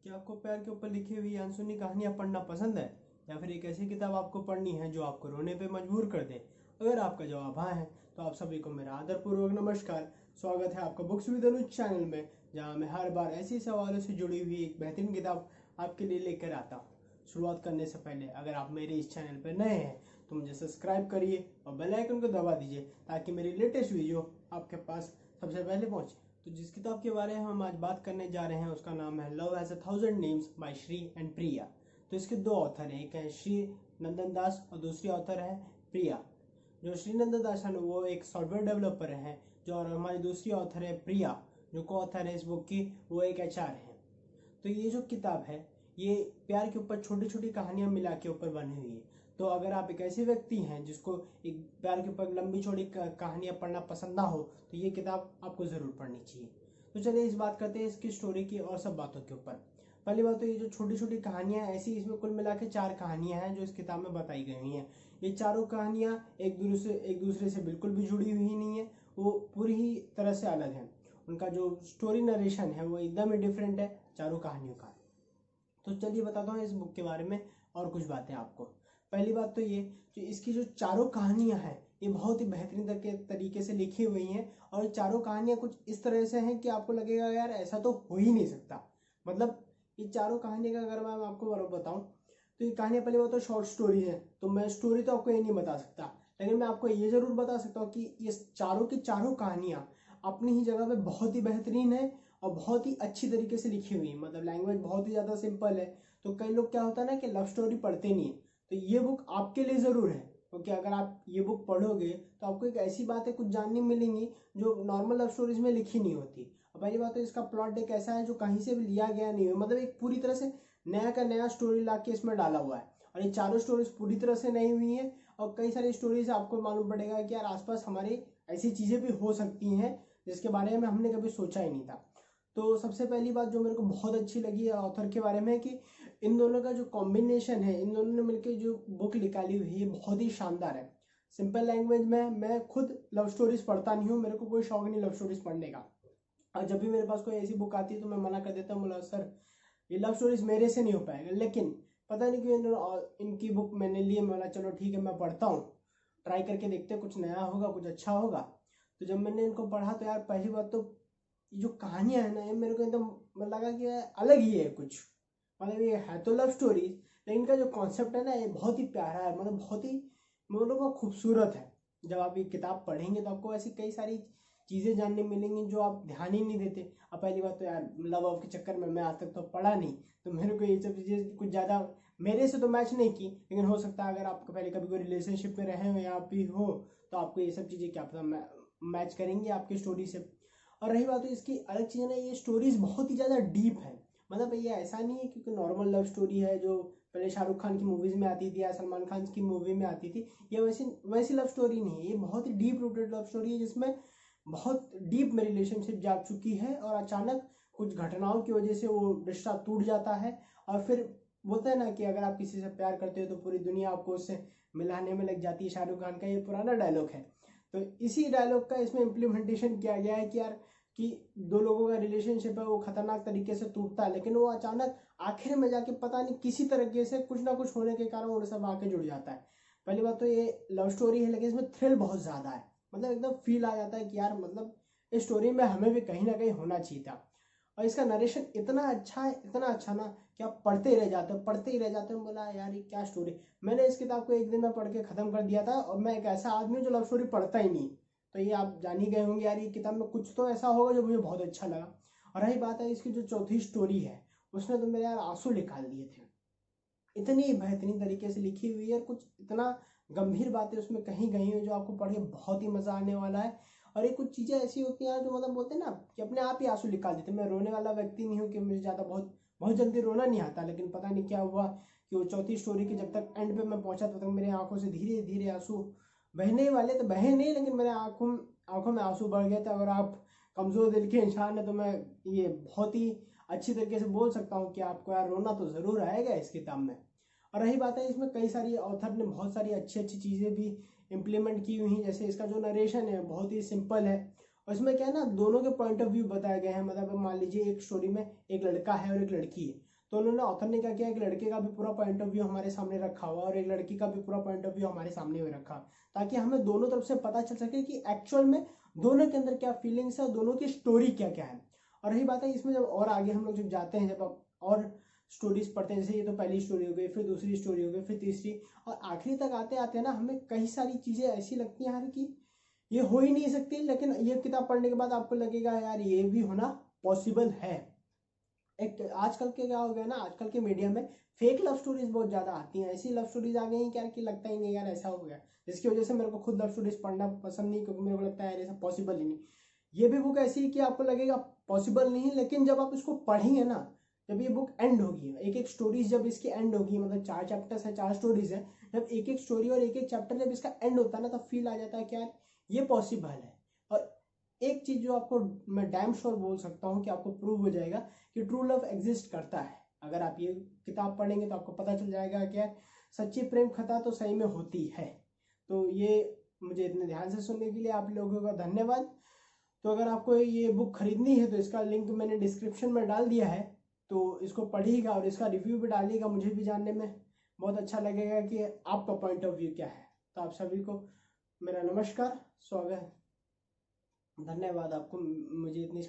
क्या आपको प्यार के ऊपर लिखी हुई अनसुनी कहानियाँ पढ़ना पसंद है या फिर एक ऐसी किताब आपको पढ़नी है जो आपको रोने पे मजबूर कर दे? अगर आपका जवाब हाँ है तो आप सभी को मेरा आदरपूर्वक नमस्कार। स्वागत है आपका बुक्स विद अनुज चैनल में, जहां मैं हर बार ऐसी सवालों से जुड़ी हुई एक बेहतरीन किताब आपके लिए लेकर आता हूँ। शुरुआत करने से पहले अगर आप मेरे इस चैनल पर नए हैं तो मुझे सब्सक्राइब करिए और बेल आइकन को दबा दीजिए ताकि मेरी लेटेस्ट वीडियो आपके पास सबसे पहले पहुंचे। तो जिस किताब के बारे में हम आज बात करने जा रहे हैं उसका नाम है love has 1000 names by Shri and Priya. तो इसके दो ऑथर हैं, एक है श्री नंदन दास और दूसरी ऑथर है प्रिया। जो श्री नंदन दास है वो एक सॉफ्टवेयर डेवलपर हैं, जो और हमारी दूसरी ऑथर है प्रिया जो को ऑथर है इस बुक की, वो एक एचआर है। तो ये जो किताब है ये प्यार के ऊपर छोटी छोटी कहानियां मिला के ऊपर बनी हुई है। तो अगर आप एक ऐसे व्यक्ति हैं जिसको एक प्यार के ऊपर लंबी चौड़ी कहानियां पढ़ना पसंद ना हो तो ये किताब आपको जरूर पढ़नी चाहिए। तो चलिए इस बात करते हैं इसकी स्टोरी की और सब बातों के ऊपर। पहली बात तो ये जो छोटी छोटी कहानियां ऐसी, इसमें कुल मिला के 4 कहानियां हैं जो इस किताब में बताई गई हुई हैं। ये चारों कहानियां एक दूसरे से बिल्कुल भी जुड़ी हुई नहीं है, वो पूरी ही तरह से अलग है। उनका जो स्टोरी नरेशन है वो एकदम ही डिफरेंट है चारों कहानियों का। तो चलिए बताता हूँ इस बुक के बारे में और कुछ बातें आपको। पहली बात तो ये कि इसकी जो चारों कहानियां हैं ये बहुत ही बेहतरीन तरीके से लिखी हुई हैं और चारों कहानियां कुछ इस तरह से हैं कि आपको लगेगा यार ऐसा तो हो ही नहीं सकता। मतलब ये चारों कहानी का अगर मैं आपको बताऊं तो ये कहानियां पहले बात तो शॉर्ट स्टोरी है, तो मैं स्टोरी तो आपको ये नहीं बता सकता, लेकिन मैं आपको ये जरूर बता सकता हूँ कि ये चारों की चारों कहानियां अपनी ही जगह पे बहुत ही बेहतरीन है और बहुत ही अच्छी तरीके से लिखी हुई है। मतलब लैंग्वेज बहुत ही ज़्यादा सिंपल है। तो कई लोग क्या होता है ना कि लव स्टोरी पढ़ते नहीं है, तो ये बुक आपके लिए ज़रूर है, क्योंकि अगर आप ये बुक पढ़ोगे तो आपको एक ऐसी बातें कुछ जानने मिलेंगी जो नॉर्मल लव स्टोरीज में लिखी नहीं होती। और पहली बात तो इसका प्लॉट एक ऐसा है जो कहीं से भी लिया गया नहीं है, मतलब एक पूरी तरह से नया का नया स्टोरी ला के इसमें डाला हुआ है। और ये चारों स्टोरीज पूरी तरह से नई हुई है और कई सारी स्टोरीज आपको मालूम पड़ेगा कि यार आसपास हमारी ऐसी चीज़ें भी हो सकती हैं जिसके बारे में हमने कभी सोचा ही नहीं था। तो सबसे पहली बात जो मेरे को बहुत अच्छी लगी है ऑथर के बारे में कि इन दोनों का जो कॉम्बिनेशन है, इन दोनों ने मिलकर जो बुक निकाली हुई है बहुत ही शानदार है। सिंपल लैंग्वेज में मैं खुद लव स्टोरीज पढ़ता नहीं हूँ, मेरे को कोई शौक नहीं लव स्टोरीज पढ़ने का। और जब भी मेरे पास कोई ऐसी बुक आती है तो मैं मना कर देता हूँ, बोला सर ये लव स्टोरीज मेरे से नहीं हो पाएगा। लेकिन पता नहीं क्यों इनकी बुक मैंने ली, बोला चलो ठीक है मैं पढ़ता हूँ, ट्राई करके देखते कुछ नया होगा कुछ अच्छा होगा। तो जब मैंने इनको पढ़ा तो यार पहली बात तो जो कहानियां है ना ये मेरे को एकदम लगा कि अलग ही है कुछ। मतलब ये है तो लव स्टोरी, लेकिन इनका जो कॉन्सेप्ट है ना ये बहुत ही प्यारा है, मतलब बहुत ही मतलब खूबसूरत है। जब आप ये किताब पढ़ेंगे तो आपको ऐसी कई सारी चीज़ें जानने मिलेंगी जो आप ध्यान ही नहीं देते। अब पहली बात तो यार लव के चक्कर में मैं आज तक तो पढ़ा नहीं, तो मेरे को ये सब चीज़ें कुछ ज़्यादा मेरे से तो मैच नहीं की, लेकिन हो सकता है अगर आप पहले कभी कोई रिलेशनशिप में रहे हो या आप भी हो तो आपको ये सब चीज़ें क्या पता मैच करेंगी आपकी स्टोरी से। और रही बात तो इसकी अलग चीज़ है ना, ये स्टोरीज बहुत ही ज़्यादा डीप है। मतलब ये ऐसा नहीं है क्योंकि नॉर्मल लव स्टोरी है जो पहले शाहरुख खान की मूवीज़ में आती थी या सलमान खान की मूवी में आती थी, ये वैसी वैसी लव स्टोरी नहीं है। ये बहुत ही डीप रूटेड लव स्टोरी है जिसमें बहुत डीप में रिलेशनशिप जा चुकी है और अचानक कुछ घटनाओं की वजह से वो रिश्ता टूट जाता है। और फिर बोलते हैं ना कि अगर आप किसी से प्यार करते हो तो पूरी दुनिया आपको उससे मिलाने में लग जाती है। शाहरुख खान का ये पुराना डायलॉग है। तो इसी डायलॉग का इसमें इम्प्लीमेंटेशन किया गया है कि यार कि दो लोगों का रिलेशनशिप है वो खतरनाक तरीके से टूटता है, लेकिन वो अचानक आखिर में जाके पता नहीं किसी तरीके से कुछ ना कुछ होने के कारण वो सब आके जुड़ जाता है। पहली बात तो ये लव स्टोरी है लेकिन इसमें थ्रिल बहुत ज़्यादा है। मतलब एकदम फील आ जाता है कि यार मतलब इस स्टोरी में हमें भी कहीं ना कहीं होना चाहिए था। और इसका नरेशन इतना अच्छा है, इतना अच्छा ना कि आप पढ़ते ही रह जाते हो पढ़ते ही रह जाते हो। बोला यार ये क्या स्टोरी। मैंने इस किताब को एक दिन में पढ़ के ख़त्म कर दिया था और मैं एक ऐसा आदमी हूँ जो लव स्टोरी पढ़ता ही नहीं। तो ये आप जान ही गए होंगे यार ये किताब में कुछ तो ऐसा होगा जो मुझे बहुत अच्छा लगा। और रही बात है इसकी जो चौथी स्टोरी है उसने तो मेरे यार आंसू निकाल दिए थे। इतनी बेहतरीन तरीके से लिखी हुई है, कुछ इतना गंभीर बातें उसमें कहीं गई हुई जो आपको पढ़ के बहुत ही मज़ा आने वाला है। और ये कुछ चीज़ें ऐसी होती हैं जो मतलब बोलते हैं ना कि अपने आप ही आंसू निकाल देते। मैं रोने वाला व्यक्ति नहीं हूँ कि मुझे ज़्यादा बहुत बहुत जल्दी रोना नहीं आता, लेकिन पता नहीं क्या हुआ कि वो चौथी स्टोरी के जब तक एंड पे मैं पहुंचा तब तक मेरे आंखों से धीरे धीरे आंसू बहने वाले तो बहे नहीं, लेकिन मेरे आंखों में आंसू बढ़ गए थे। अगर आप कमज़ोर दिल के इंसान है तो मैं ये बहुत ही अच्छी तरीके से बोल सकता हूँ कि आपको यार रोना तो ज़रूर आएगा इस किताब में। और रही बात है इसमें कई सारी ऑथर ने बहुत सारी अच्छी अच्छी चीज़ें भी इम्प्लीमेंट की हुई हैं। जैसे इसका जो नरेशन है बहुत ही सिंपल है और इसमें क्या है ना दोनों के पॉइंट ऑफ व्यू बताए गए हैं। मतलब मान लीजिए एक स्टोरी में एक लड़का है और एक लड़की है, तो उन्होंने ऑथर ने क्या किया, एक लड़के का भी पूरा पॉइंट ऑफ व्यू हमारे सामने रखा हुआ और एक लड़की का भी पूरा पॉइंट ऑफ व्यू हमारे सामने हुए रखा, ताकि हमें दोनों तरफ से पता चल सके कि एक्चुअल में दोनों के अंदर क्या फीलिंग्स है, दोनों की स्टोरी क्या क्या है। और रही बात है इसमें जब और आगे हम लोग जब जाते हैं, जब और स्टोरीज पढ़ते हैं, जैसे ये तो पहली स्टोरी हो गई, फिर दूसरी स्टोरी हो गई, फिर तीसरी, और आखिरी तक आते आते ना हमें कई सारी चीजें ऐसी लगती हैं यार कि ये हो ही नहीं सकती, लेकिन ये किताब पढ़ने के बाद आपको लगेगा यार ये भी होना पॉसिबल है। एक आजकल के क्या हो गया ना, आजकल के मीडिया में फेक लव स्टोरीज बहुत ज्यादा आती हैं, ऐसी लव स्टोरीज आ गई हैं क्या कि लगता ही नहीं यार ऐसा हो गया, जिसकी वजह से मेरे को खुद लव स्टोरीज पढ़ना पसंद नहीं, क्योंकि मेरे को लगता है यार ऐसा पॉसिबल ही नहीं। ये भी बुक ऐसी है कि आपको लगेगा पॉसिबल नहीं, लेकिन जब आप इसको पढ़ेंगे ना, जब ये बुक एंड होगी, एक एक स्टोरीज जब इसकी एंड होगी, मतलब 4 चैप्टर्स है, 4 स्टोरीज है, जब एक एक स्टोरी और एक एक चैप्टर जब इसका एंड होता है ना, तब फील आ जाता है कि यार ये पॉसिबल है। और एक चीज जो आपको मैं डैम श्योर बोल सकता हूँ कि आपको प्रूव हो जाएगा कि ट्रू लव एग्जिस्ट करता है। अगर आप ये किताब पढ़ेंगे तो आपको पता चल जाएगा कि यार सच्ची प्रेम कथा तो सही में होती है। तो ये मुझे इतने ध्यान से सुनने के लिए आप लोगों का धन्यवाद। तो अगर आपको ये बुक खरीदनी है तो इसका लिंक मैंने डिस्क्रिप्शन में डाल दिया है, तो इसको पढ़िएगा और इसका रिव्यू भी डालिएगा, मुझे भी जानने में बहुत अच्छा लगेगा कि आपका पॉइंट ऑफ व्यू क्या है। तो आप सभी को मेरा नमस्कार, स्वागत, धन्यवाद आपको मुझे इतनी